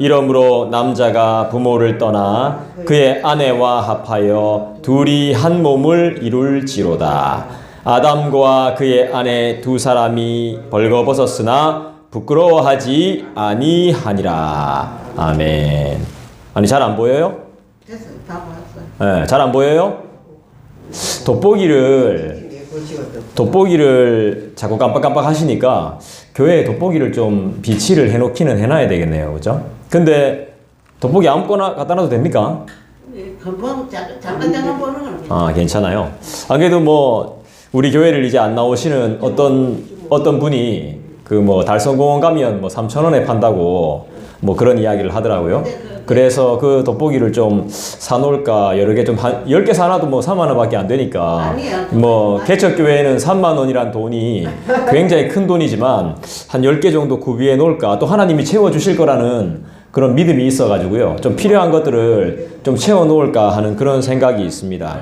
이러므로 남자가 부모를 떠나 그의 아내와 합하여 둘이 한 몸을 이룰지로다. 아담과 그의 아내 두 사람이 벌거벗었으나 부끄러워하지 아니하니라. 아멘. 아니, 잘 안 보여요? 됐어, 다 봤어. 네, 잘 안 보여요? 돋보기를 자꾸 깜빡깜빡 하시니까 교회에 돋보기를 좀 비치를 해놓기는 해놔야 되겠네요. 그죠? 근데 돋보기 아무거나 갖다 놔도 됩니까? 금방 잠깐 보는 건 아, 괜찮아요. 안 그래도 뭐 우리 교회를 이제 안 나오시는 어떤 분이 그 뭐 달성공원 가면 뭐 3,000원에 판다고 뭐 그런 이야기를 하더라고요. 그래서 그 돋보기를 좀 사놓을까, 여러 개 좀 한 10개 사놔도 뭐 3만 원밖에 안 되니까. 뭐 개척교회에는 3만 원이란 돈이 굉장히 큰 돈이지만 한 10개 정도 구비해 놓을까, 또 하나님이 채워주실 거라는 그런 믿음이 있어가지고요. 좀 필요한 것들을 좀 채워 놓을까 하는 그런 생각이 있습니다.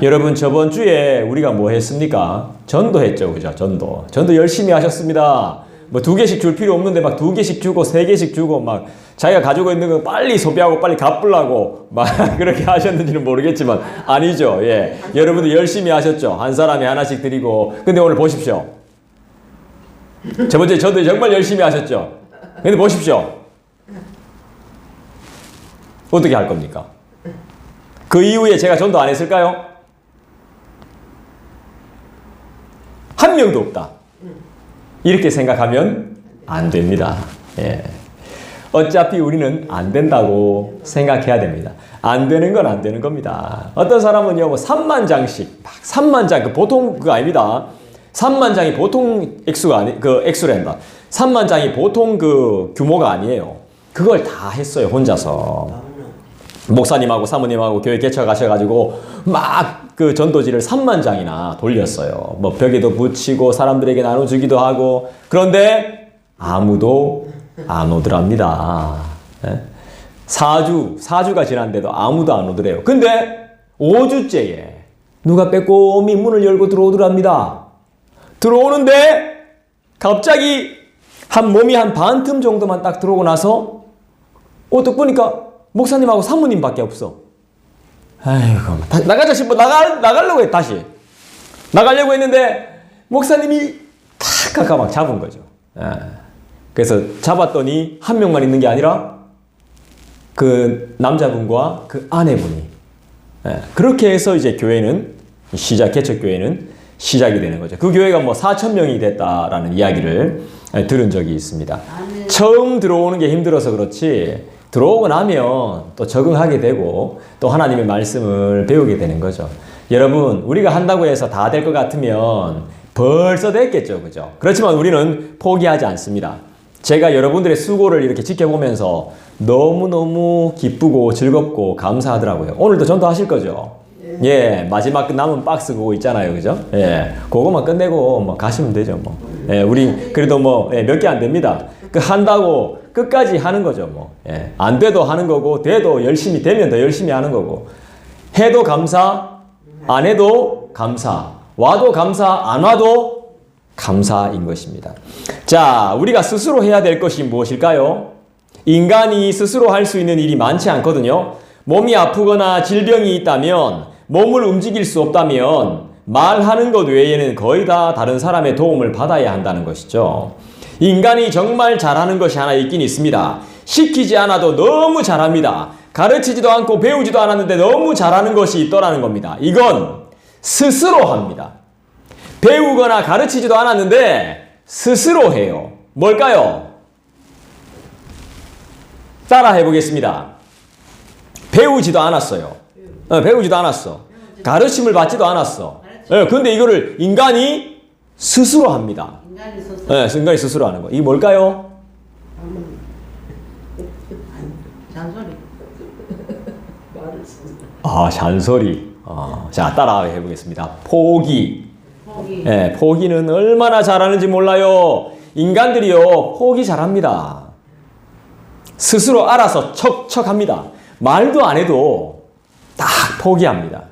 여러분, 저번 주에 우리가 뭐 했습니까? 전도했죠. 그죠? 전도 열심히 하셨습니다. 뭐 2개씩 줄 필요 없는데 막 2개씩 주고 3개씩 주고 막 자기가 가지고 있는 거 빨리 소비하고 빨리 갚으려고 막 그렇게 하셨는지는 모르겠지만 아니죠. 예. 여러분들 열심히 하셨죠. 한 사람이 하나씩 드리고. 근데 오늘 보십시오. 저번 주에 전도 정말 열심히 하셨죠. 근데 보십시오. 어떻게 할 겁니까? 그 이후에 제가 전도 안 했을까요? 한 명도 없다. 이렇게 생각하면 안 됩니다. 예. 어차피 우리는 안 된다고 생각해야 됩니다. 안 되는 건 안 되는 겁니다. 어떤 사람은요, 뭐 3만 장씩, 3만 장, 그 보통 그거 아닙니다. 3만 장이 보통 액수란다. 3만 장이 보통 그 규모가 아니에요. 그걸 다 했어요, 혼자서. 목사님하고 사모님하고 교회 개척 가셔가지고 막 그 전도지를 3만 장이나 돌렸어요. 뭐 벽에도 붙이고 사람들에게 나눠주기도 하고. 그런데 아무도 안 오더랍니다. 4주가 지났는데도 아무도 안 오더래요. 근데 5주째에 누가 빼꼼히 문을 열고 들어오더랍니다. 들어오는데 갑자기 한 몸이 한 반틈 정도만 딱 들어오고 나서 딱 보니까 목사님하고 사모님밖에 없어. 아이고, 나가자 싶어 나가려고 해. 다시 나가려고 했는데 목사님이 탁 가까막 잡은 거죠. 그래서 잡았더니 한 명만 있는 게 아니라 그 남자분과 그 아내분이. 그렇게 해서 이제 교회는 개척교회는 시작이 되는 거죠. 그 교회가 뭐 4,000명이 됐다라는 이야기를 들은 적이 있습니다. 처음 들어오는 게 힘들어서 그렇지 들어오고 나면 또 적응하게 되고 또 하나님의 말씀을 배우게 되는 거죠. 여러분, 우리가 한다고 해서 다 될 것 같으면 벌써 됐겠죠. 그죠? 그렇지만 우리는 포기하지 않습니다. 제가 여러분들의 수고를 이렇게 지켜보면서 너무너무 기쁘고 즐겁고 감사하더라고요. 오늘도 전도하실 거죠? 예, 마지막 남은 박스 그거 있잖아요. 그죠? 예, 그거만 끝내고 뭐 가시면 되죠. 뭐. 예, 우리 그래도 뭐 몇 개 안 됩니다. 그 한다고 끝까지 하는 거죠. 뭐. 예, 안 돼도 하는 거고, 돼도 열심히 되면 더 열심히 하는 거고. 해도 감사, 안 해도 감사, 와도 감사, 안 와도 감사인 것입니다. 자, 우리가 스스로 해야 될 것이 무엇일까요? 인간이 스스로 할 수 있는 일이 많지 않거든요. 몸이 아프거나 질병이 있다면, 몸을 움직일 수 없다면 말하는 것 외에는 거의 다 다른 사람의 도움을 받아야 한다는 것이죠. 인간이 정말 잘하는 것이 하나 있긴 있습니다. 시키지 않아도 너무 잘합니다. 가르치지도 않고 배우지도 않았는데 너무 잘하는 것이 있더라는 겁니다. 이건 스스로 합니다. 배우거나 가르치지도 않았는데 스스로 해요. 뭘까요? 따라 해보겠습니다. 배우지도 않았어요. 배우지도 않았어. 가르침을 받지도 않았어. 근데 이거를 인간이 스스로 합니다. 인간이 스스로 하는 거. 이게 뭘까요? 잔소리. 잔소리. 자, 따라 해보겠습니다. 포기. 포기는 얼마나 잘하는지 몰라요. 인간들이요, 포기 잘합니다. 스스로 알아서 척척합니다. 말도 안 해도 딱 포기합니다.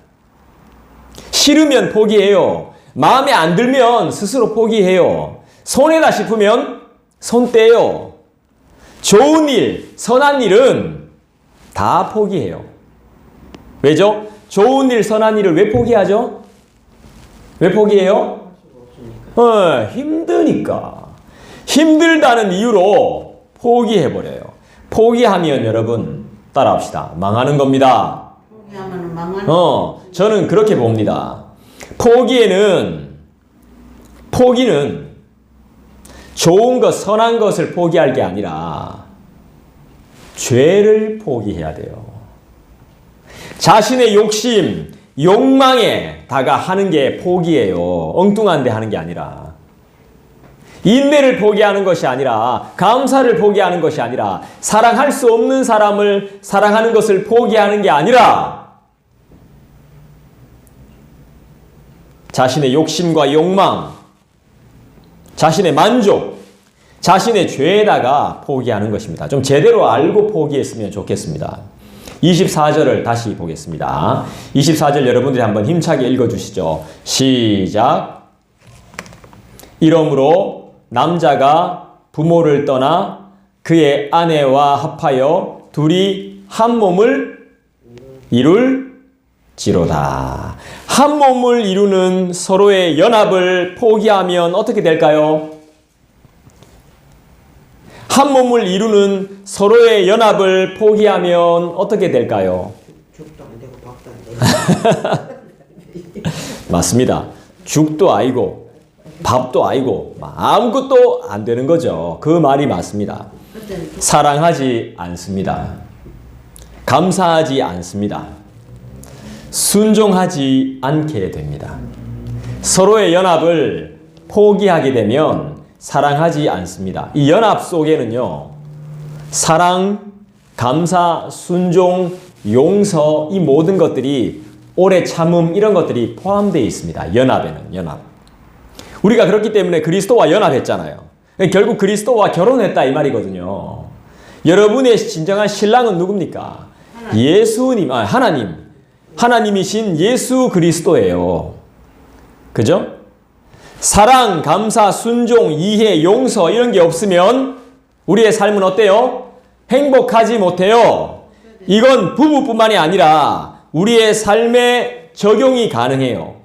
싫으면 포기해요. 마음에 안 들면 스스로 포기해요. 손해다 싶으면 손 떼요. 좋은 일, 선한 일은 다 포기해요. 왜죠? 좋은 일, 선한 일을 왜 포기하죠? 왜 포기해요? 힘드니까. 힘들다는 이유로 포기해버려요. 포기하면 여러분 따라합시다. 망하는 겁니다. 포기하면 망하는 저는 그렇게 봅니다. 포기는 좋은 것, 선한 것을 포기할 게 아니라 죄를 포기해야 돼요. 자신의 욕심, 욕망에다가 하는 게 포기예요. 엉뚱한 데 하는 게 아니라. 인내를 포기하는 것이 아니라, 감사를 포기하는 것이 아니라, 사랑할 수 없는 사람을 사랑하는 것을 포기하는 게 아니라, 자신의 욕심과 욕망, 자신의 만족, 자신의 죄에다가 포기하는 것입니다. 좀 제대로 알고 포기했으면 좋겠습니다. 24절을 다시 보겠습니다. 24절 여러분들이 한번 힘차게 읽어주시죠. 시작. 이러므로 남자가 부모를 떠나 그의 아내와 합하여 둘이 한 몸을 이룰지로다. 한 몸을 이루는 서로의 연합을 포기하면 어떻게 될까요? 한 몸을 이루는 서로의 연합을 포기하면 어떻게 될까요? 죽도 안 되고 밥도 안 되고. 맞습니다. 죽도 아니고 밥도 아니고 아무것도 안 되는 거죠. 그 말이 맞습니다. 사랑하지 않습니다. 감사하지 않습니다. 순종하지 않게 됩니다. 서로의 연합을 포기하게 되면 사랑하지 않습니다. 이 연합 속에는요, 사랑, 감사, 순종, 용서, 이 모든 것들이 오래 참음 이런 것들이 포함되어 있습니다. 연합에는 연합. 우리가 그렇기 때문에 그리스도와 연합했잖아요. 결국 그리스도와 결혼했다 이 말이거든요. 여러분의 진정한 신랑은 누굽니까? 예수님, 하나님. 하나님이신 예수 그리스도예요. 그죠? 사랑, 감사, 순종, 이해, 용서 이런 게 없으면 우리의 삶은 어때요? 행복하지 못해요. 이건 부부뿐만이 아니라 우리의 삶에 적용이 가능해요.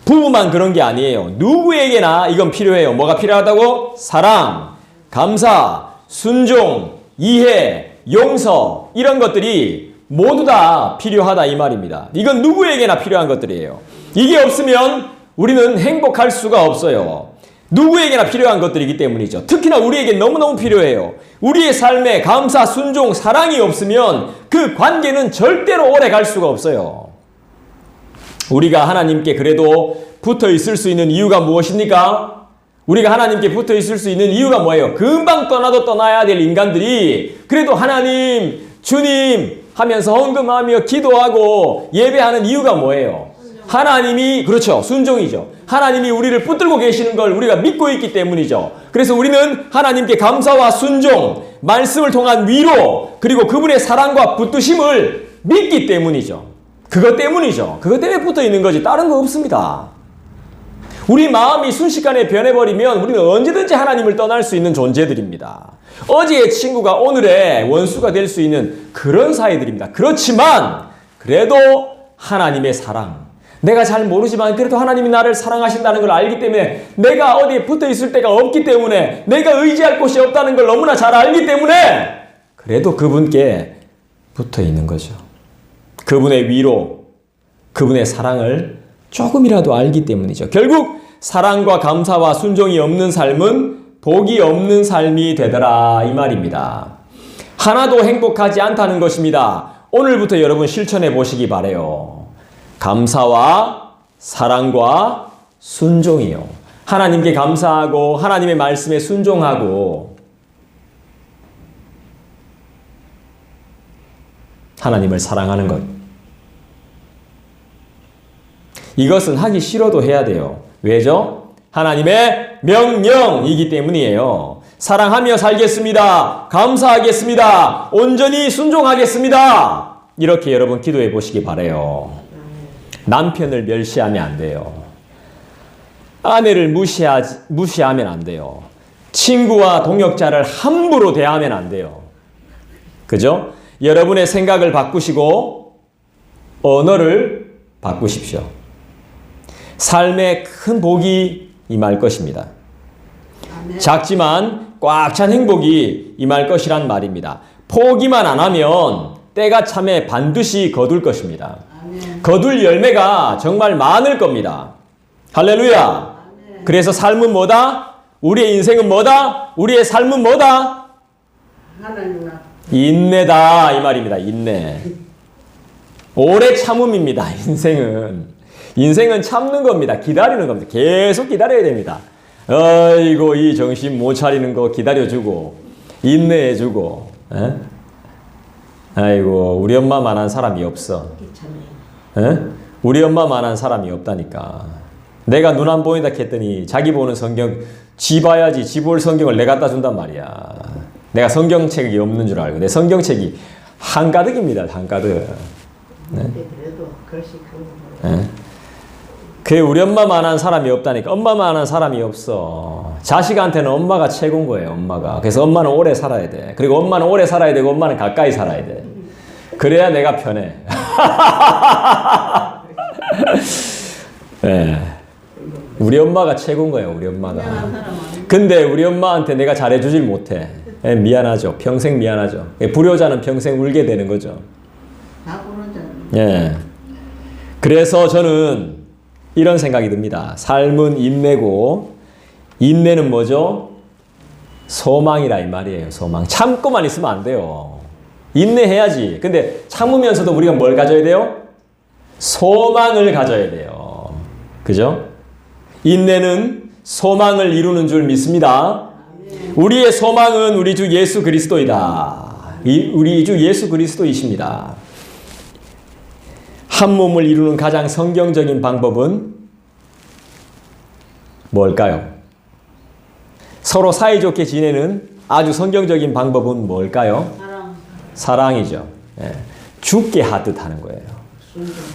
부부만 그런 게 아니에요. 누구에게나 이건 필요해요. 뭐가 필요하다고? 사랑, 감사, 순종, 이해, 용서 이런 것들이 모두 다 필요하다 이 말입니다. 이건 누구에게나 필요한 것들이에요. 이게 없으면 우리는 행복할 수가 없어요. 누구에게나 필요한 것들이기 때문이죠. 특히나 우리에게 너무너무 필요해요. 우리의 삶에 감사, 순종, 사랑이 없으면 그 관계는 절대로 오래 갈 수가 없어요. 우리가 하나님께 그래도 붙어 있을 수 있는 이유가 무엇입니까? 우리가 하나님께 붙어 있을 수 있는 이유가 뭐예요? 금방 떠나도 떠나야 될 인간들이 그래도 하나님, 주님 하면서 헌금하며 기도하고 예배하는 이유가 뭐예요? 하나님이, 그렇죠, 순종이죠. 하나님이 우리를 붙들고 계시는 걸 우리가 믿고 있기 때문이죠. 그래서 우리는 하나님께 감사와 순종, 말씀을 통한 위로, 그리고 그분의 사랑과 붙드심을 믿기 때문이죠. 그것 때문이죠. 그것 때문에 붙어 있는 거지 다른 거 없습니다. 우리 마음이 순식간에 변해버리면 우리는 언제든지 하나님을 떠날 수 있는 존재들입니다. 어제의 친구가 오늘의 원수가 될 수 있는 그런 사이들입니다. 그렇지만 그래도 하나님의 사랑, 내가 잘 모르지만 그래도 하나님이 나를 사랑하신다는 걸 알기 때문에, 내가 어디에 붙어 있을 데가 없기 때문에, 내가 의지할 곳이 없다는 걸 너무나 잘 알기 때문에 그래도 그분께 붙어 있는 거죠. 그분의 위로, 그분의 사랑을 조금이라도 알기 때문이죠. 결국 사랑과 감사와 순종이 없는 삶은 복이 없는 삶이 되더라 이 말입니다. 하나도 행복하지 않다는 것입니다. 오늘부터 여러분 실천해 보시기 바라요. 감사와 사랑과 순종이요. 하나님께 감사하고 하나님의 말씀에 순종하고 하나님을 사랑하는 것. 이것은 하기 싫어도 해야 돼요. 왜죠? 하나님의 명령이기 때문이에요. 사랑하며 살겠습니다. 감사하겠습니다. 온전히 순종하겠습니다. 이렇게 여러분 기도해 보시기 바라요. 남편을 멸시하면 안 돼요. 아내를 무시하면 안 돼요. 친구와 동역자를 함부로 대하면 안 돼요. 그죠? 여러분의 생각을 바꾸시고 언어를 바꾸십시오. 삶에 큰 복이 임할 것입니다. 아멘. 작지만 꽉 찬 행복이 임할 것이란 말입니다. 포기만 안 하면 때가 참에 반드시 거둘 것입니다. 아멘. 거둘 열매가 정말 많을 겁니다. 할렐루야. 아멘. 그래서 삶은 뭐다? 우리의 인생은 뭐다? 우리의 삶은 뭐다? 하나님 앞. 인내다 이 말입니다. 인내. 오래 참음입니다. 인생은 참는 겁니다. 기다리는 겁니다. 계속 기다려야 됩니다. 아이고 이 정신 못 차리는 거 기다려주고 인내해주고. 에? 아이고 우리 엄마만한 사람이 없어. 귀찮아요. 에? 우리 엄마만한 사람이 없다니까. 내가 눈 안 보인다 했더니 자기 보는 성경 지 봐야지 지 볼 성경을 내가 갖다 준단 말이야. 내가 성경책이 없는 줄 알고 내 성경책이 한가득입니다. 한가득. 근데 그래도 글씨 그런 거. 그 우리 엄마만한 사람이 없다니까. 엄마만한 사람이 없어. 자식한테는 엄마가 최고인 거예요. 엄마가. 그래서 엄마는 오래 살아야 돼. 그리고 엄마는 오래 살아야 되고 엄마는 가까이 살아야 돼. 그래야 내가 편해. 네. 우리 엄마가 최고인 거예요. 우리 엄마가. 근데 우리 엄마한테 내가 잘해주질 못해. 네, 미안하죠. 평생 미안하죠. 불효자는 평생 울게 되는 거죠. 다 그러잖아요. 예. 그래서 저는 이런 생각이 듭니다. 삶은 인내고, 인내는 뭐죠? 소망이라 이 말이에요. 소망. 참고만 있으면 안 돼요. 인내해야지. 근데 참으면서도 우리가 뭘 가져야 돼요? 소망을 가져야 돼요. 그죠? 인내는 소망을 이루는 줄 믿습니다. 우리의 소망은 우리 주 예수 그리스도이다. 우리 주 예수 그리스도이십니다. 한 몸을 이루는 가장 성경적인 방법은 뭘까요? 서로 사이좋게 지내는 아주 성경적인 방법은 뭘까요? 사랑이죠. 예. 죽게 하듯 하는 거예요.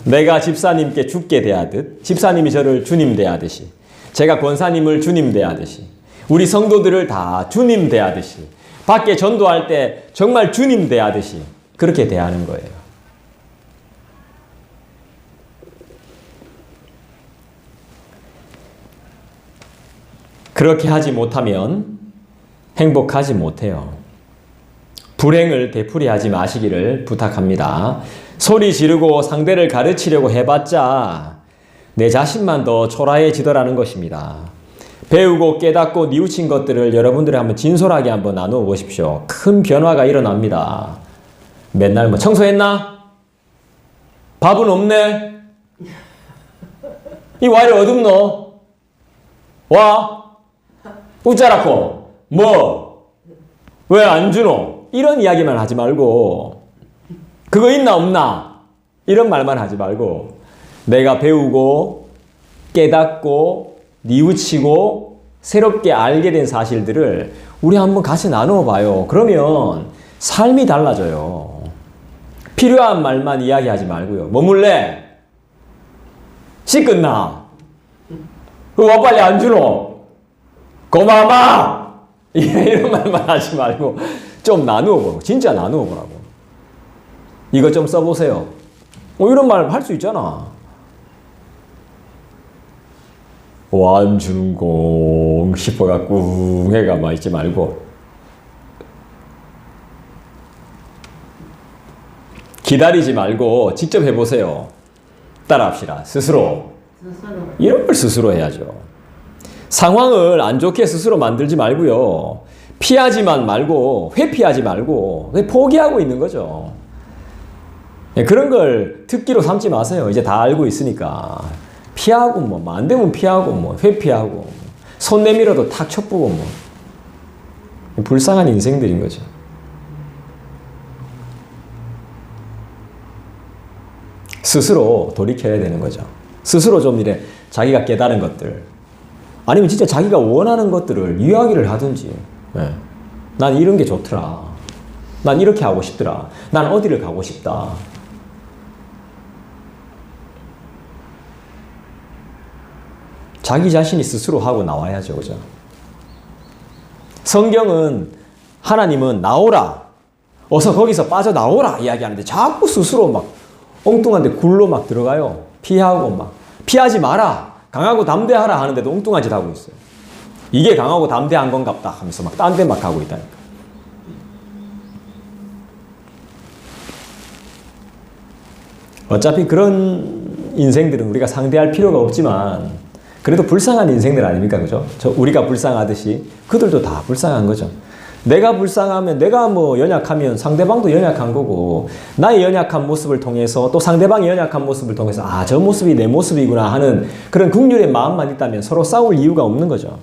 내가 집사님께 죽게 대하듯, 집사님이 저를 주님 대하듯이, 제가 권사님을 주님 대하듯이, 우리 성도들을 다 주님 대하듯이, 밖에 전도할 때 정말 주님 대하듯이 그렇게 대하는 거예요. 그렇게 하지 못하면 행복하지 못해요. 불행을 되풀이하지 마시기를 부탁합니다. 소리 지르고 상대를 가르치려고 해봤자 내 자신만 더 초라해지더라는 것입니다. 배우고 깨닫고 뉘우친 것들을 여러분들이 한번 진솔하게 한번 나누어 보십시오. 큰 변화가 일어납니다. 맨날 뭐 청소했나? 밥은 없네? 이 와이를 어둡노? 와? 웃자라고 뭐? 왜 안 주노? 이런 이야기만 하지 말고 그거 있나 없나? 이런 말만 하지 말고 내가 배우고 깨닫고 뉘우치고 새롭게 알게 된 사실들을 우리 한번 같이 나누어 봐요. 그러면 삶이 달라져요. 필요한 말만 이야기하지 말고요. 뭐 물래? 씻겠나? 그거 빨리 안 주노? 고마마! 이런 말만 하지 말고 좀 나누어 보라고. 진짜 나누어 보라고. 이것 좀 써보세요. 이런 말 할 수 있잖아. 완준공 싶어갖고 웅해가 막 있지 말고 기다리지 말고 직접 해보세요. 따라합시다. 스스로. 이런 걸 스스로 해야죠. 상황을 안 좋게 스스로 만들지 말고요. 피하지만 말고 회피하지 말고 포기하고 있는 거죠. 그런 걸 특기로 삼지 마세요. 이제 다 알고 있으니까. 피하고 뭐 안 되면 피하고 뭐 회피하고 손 내밀어도 탁 쳐보고 뭐 불쌍한 인생들인 거죠. 스스로 돌이켜야 되는 거죠. 스스로 좀 이래 자기가 깨달은 것들 아니면 진짜 자기가 원하는 것들을 이야기를 하든지 네. 난 이런 게 좋더라. 난 이렇게 하고 싶더라. 난 어디를 가고 싶다. 자기 자신이 스스로 하고 나와야죠. 그죠? 성경은 하나님은 나오라. 어서 거기서 빠져나오라 이야기하는데 자꾸 스스로 막 엉뚱한 데 굴로 막 들어가요. 피하고 막 피하지 마라. 강하고 담대하라 하는데도 엉뚱한 짓 하고 있어요. 이게 강하고 담대한 건갑다 하면서 막 딴 데 막 가고 있다니까. 어차피 그런 인생들은 우리가 상대할 필요가 없지만 그래도 불쌍한 인생들 아닙니까? 그죠? 우리가 불쌍하듯이 그들도 다 불쌍한 거죠. 내가 불쌍하면 내가 뭐 연약하면 상대방도 연약한 거고 나의 연약한 모습을 통해서 또 상대방의 연약한 모습을 통해서 아, 저 모습이 내 모습이구나 하는 그런 긍휼의 마음만 있다면 서로 싸울 이유가 없는 거죠.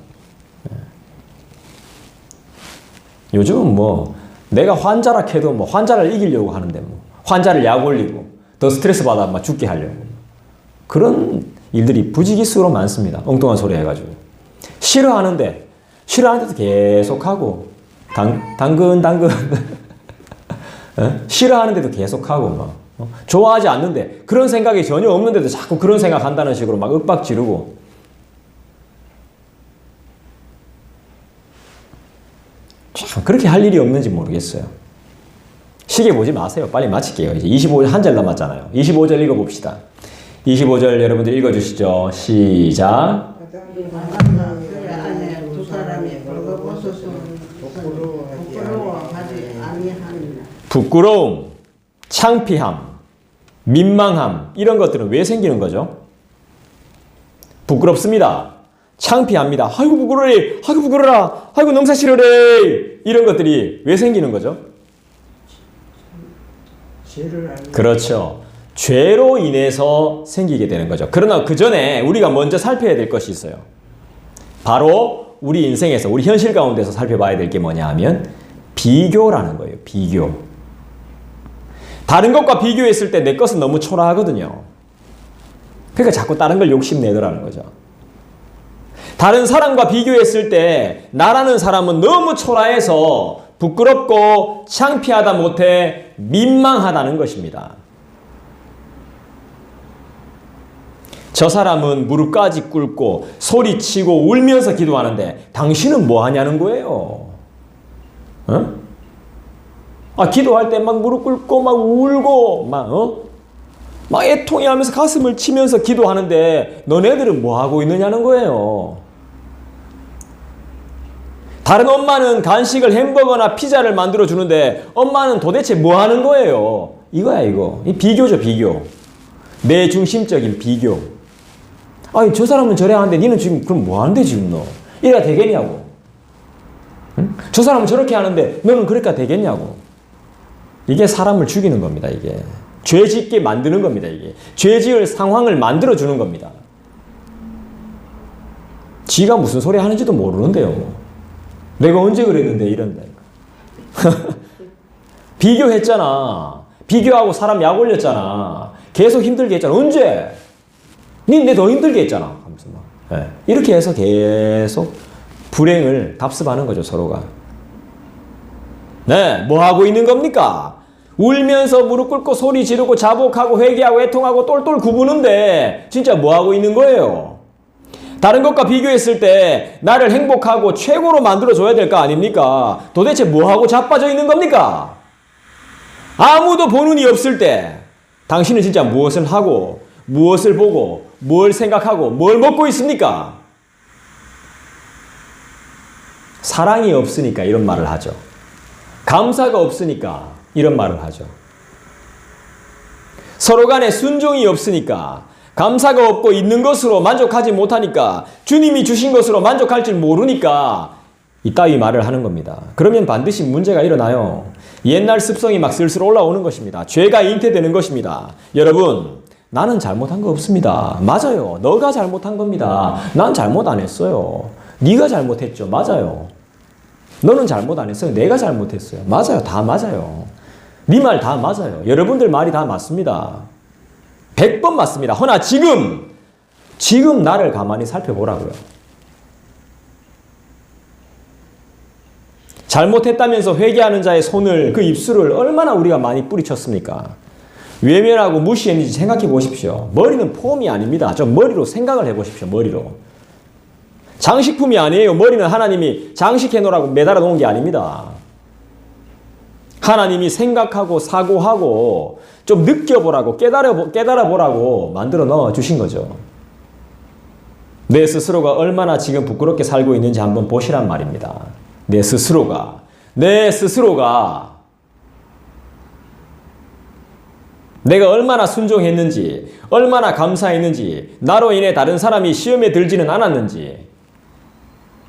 요즘은 뭐 내가 환자라 해도 뭐 환자를 이기려고 하는데 뭐 환자를 약 올리고 더 스트레스 받아 막 죽게 하려고 그런 일들이 부지기수로 많습니다. 엉뚱한 소리 해가지고 싫어하는데도 계속하고 당근 싫어하는데도 계속하고 막 좋아하지 않는데 그런 생각이 전혀 없는데도 자꾸 그런 생각한다는 식으로 막 윽박 지르고 참 그렇게 할 일이 없는지 모르겠어요. 시계 보지 마세요. 빨리 마칠게요. 이제 25절 한 절 남았잖아요. 25절 읽어봅시다. 25절 여러분들 읽어주시죠. 시작. 두 사람이 벌거벗었으면 부끄러워하지 아니하니라. 부끄러움, 창피함, 민망함 이런 것들은 왜 생기는 거죠? 부끄럽습니다. 창피합니다. 아이고 부끄러워래. 아이고 부끄러라. 아이고 농사 싫어래. 이런 것들이 왜 생기는 거죠? 그렇죠. 죄로 인해서 생기게 되는 거죠. 그러나 그 전에 우리가 먼저 살펴야 될 것이 있어요. 바로 우리 인생에서 우리 현실 가운데서 살펴봐야 될 게 뭐냐 하면 비교라는 거예요. 비교. 다른 것과 비교했을 때 내 것은 너무 초라하거든요. 그러니까 자꾸 다른 걸 욕심내더라는 거죠. 다른 사람과 비교했을 때 나라는 사람은 너무 초라해서 부끄럽고 창피하다 못해 민망하다는 것입니다. 저 사람은 무릎까지 꿇고 소리치고 울면서 기도하는데 당신은 뭐 하냐는 거예요. 어? 아, 기도할 때 막 무릎 꿇고 막 울고 막 애통해하면서 가슴을 치면서 기도하는데 너네들은 뭐 하고 있느냐는 거예요. 다른 엄마는 간식을 햄버거나 피자를 만들어 주는데 엄마는 도대체 뭐 하는 거예요? 이거야 이거. 이 비교죠 비교. 내 중심적인 비교. 아니 저 사람은 저래 하는데 니는 지금 그럼 뭐 하는데 지금 너? 이래야 되겠냐고. 응? 저 사람은 저렇게 하는데 너는 그러니까 되겠냐고. 이게 사람을 죽이는 겁니다. 이게. 죄 짓게 만드는 겁니다. 이게. 죄 지을 상황을 만들어 주는 겁니다. 지가 무슨 소리 하는지도 모르는데요. 내가 언제 그랬는데 이런다. 비교했잖아. 비교하고 사람 약 올렸잖아. 계속 힘들게 했잖아. 언제? 니 내 더 힘들게 했잖아. 하면서 막. 네. 이렇게 해서 계속 불행을 답습하는 거죠, 서로가. 네, 뭐 하고 있는 겁니까? 울면서 무릎 꿇고 소리 지르고 자복하고 회개하고 애통하고 똘똘 구부는데 진짜 뭐 하고 있는 거예요? 다른 것과 비교했을 때 나를 행복하고 최고로 만들어줘야 될 거 아닙니까? 도대체 뭐 하고 자빠져 있는 겁니까? 아무도 보는 이 없을 때 당신은 진짜 무엇을 하고 무엇을 보고 뭘 생각하고 뭘 먹고 있습니까? 사랑이 없으니까 이런 말을 하죠. 감사가 없으니까 이런 말을 하죠. 서로 간에 순종이 없으니까 감사가 없고 있는 것으로 만족하지 못하니까 주님이 주신 것으로 만족할 줄 모르니까 이따위 말을 하는 겁니다. 그러면 반드시 문제가 일어나요. 옛날 습성이 막 슬슬 올라오는 것입니다. 죄가 잉태되는 것입니다. 여러분, 나는 잘못한 거 없습니다. 맞아요. 너가 잘못한 겁니다. 난 잘못 안 했어요. 네가 잘못했죠. 맞아요. 너는 잘못 안 했어요. 내가 잘못했어요. 맞아요. 다 맞아요. 네 말 다 맞아요. 여러분들 말이 다 맞습니다. 100번 맞습니다. 허나 지금 나를 가만히 살펴보라고요. 잘못했다면서 회개하는 자의 손을, 그 입술을 얼마나 우리가 많이 뿌리쳤습니까? 외면하고 무시했는지 생각해 보십시오. 머리는 폼이 아닙니다. 좀 머리로 생각을 해 보십시오. 머리로. 장식품이 아니에요. 머리는 하나님이 장식해 놓으라고 매달아 놓은 게 아닙니다. 하나님이 생각하고 사고하고 좀 느껴보라고 깨달아보라고 만들어 넣어 주신 거죠. 내 스스로가 얼마나 지금 부끄럽게 살고 있는지 한번 보시란 말입니다. 내 스스로가 내가 얼마나 순종했는지, 얼마나 감사했는지, 나로 인해 다른 사람이 시험에 들지는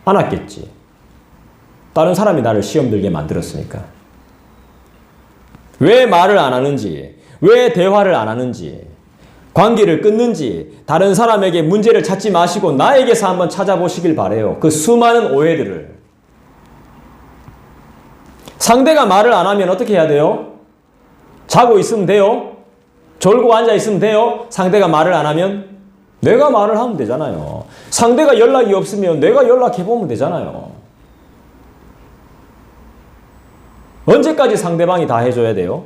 않았겠지. 다른 사람이 나를 시험 들게 만들었으니까. 왜 말을 안 하는지, 왜 대화를 안 하는지, 관계를 끊는지 다른 사람에게 문제를 찾지 마시고 나에게서 한번 찾아보시길 바래요. 그 수많은 오해들을. 상대가 말을 안 하면 어떻게 해야 돼요? 자고 있으면 돼요? 졸고 앉아 있으면 돼요? 상대가 말을 안 하면? 내가 말을 하면 되잖아요. 상대가 연락이 없으면 내가 연락해보면 되잖아요. 언제까지 상대방이 다 해줘야 돼요?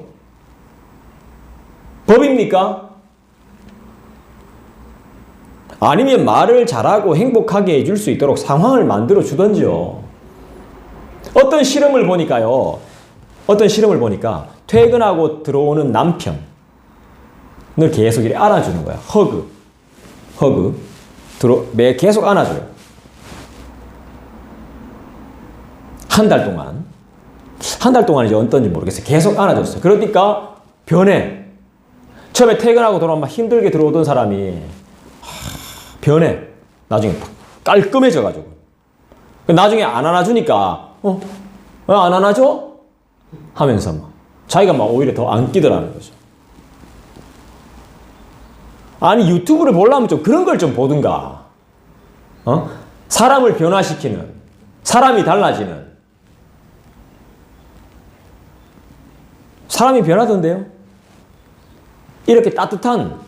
법입니까? 아니면 말을 잘하고 행복하게 해줄 수 있도록 상황을 만들어 주던지요. 어떤 실험을 보니까 퇴근하고 들어오는 남편을 계속 이렇게 안아주는 거야. 허그. 계속 안아줘요. 한 달 동안이지 어떤지 모르겠어요. 계속 안아줬어요. 그러니까 변해. 처음에 퇴근하고 돌아오면 막 힘들게 들어오던 사람이 변해. 나중에 깔끔해져가지고. 나중에 안 안아주니까 왜 안 안아줘? 하면서 막 자기가 막 오히려 더 안 끼더라는 거죠. 아니 유튜브를 보려면 좀 그런 걸 좀 보든가. 사람을 변화시키는, 사람이 달라지는. 사람이 변하던데요. 이렇게 따뜻한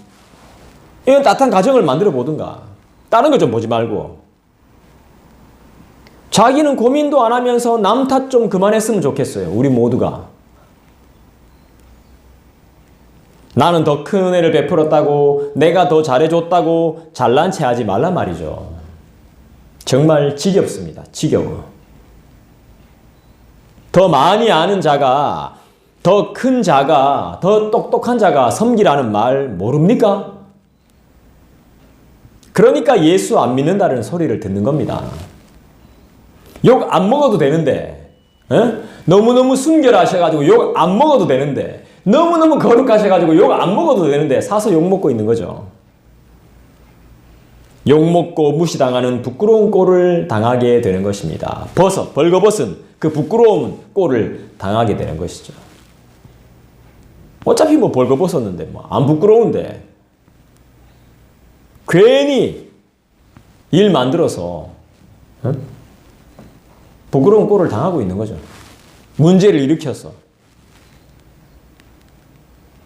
가정을 만들어 보든가. 다른 거 좀 보지 말고. 자기는 고민도 안 하면서 남 탓 좀 그만했으면 좋겠어요. 우리 모두가. 나는 더 큰 은혜를 베풀었다고, 내가 더 잘해줬다고 잘난 체 하지 말란 말이죠. 정말 지겹습니다. 지겨워. 더 많이 아는 자가, 더 큰 자가, 더 똑똑한 자가 섬기라는 말 모릅니까? 그러니까 예수 안 믿는다는 소리를 듣는 겁니다. 욕 안 먹어도 되는데, 너무너무 순결하셔가지고 욕 안 먹어도 되는데, 너무너무 거룩하셔가지고 욕 안 먹어도 되는데 사서 욕 먹고 있는 거죠. 욕 먹고 무시당하는 부끄러운 꼴을 당하게 되는 것입니다. 벌거벗은 그 부끄러운 꼴을 당하게 되는 것이죠. 어차피 뭐 벌거벗었는데 뭐 안 부끄러운데 괜히 일 만들어서 부끄러운 꼴을 당하고 있는 거죠. 문제를 일으켜서.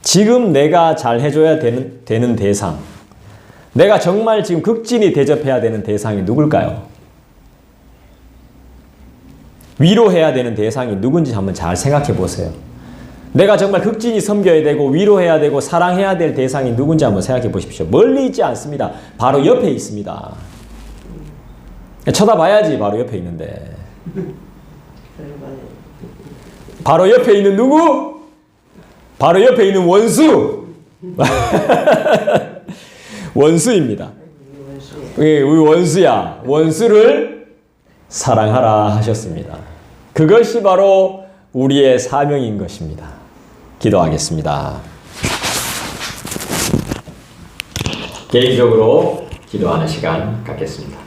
지금 내가 잘 해줘야 되는 대상, 내가 정말 지금 극진히 대접해야 되는 대상이 누굴까요? 위로해야 되는 대상이 누군지 한번 잘 생각해 보세요. 내가 정말 극진히 섬겨야 되고 위로해야 되고 사랑해야 될 대상이 누군지 한번 생각해 보십시오. 멀리 있지 않습니다. 바로 옆에 있습니다. 쳐다봐야지 바로 옆에 있는데. 바로 옆에 있는 누구? 바로 옆에 있는 원수. 원수입니다. 우리 원수야. 원수를 사랑하라 하셨습니다. 그것이 바로 우리의 사명인 것입니다. 기도하겠습니다. 개인적으로 기도하는 시간 갖겠습니다.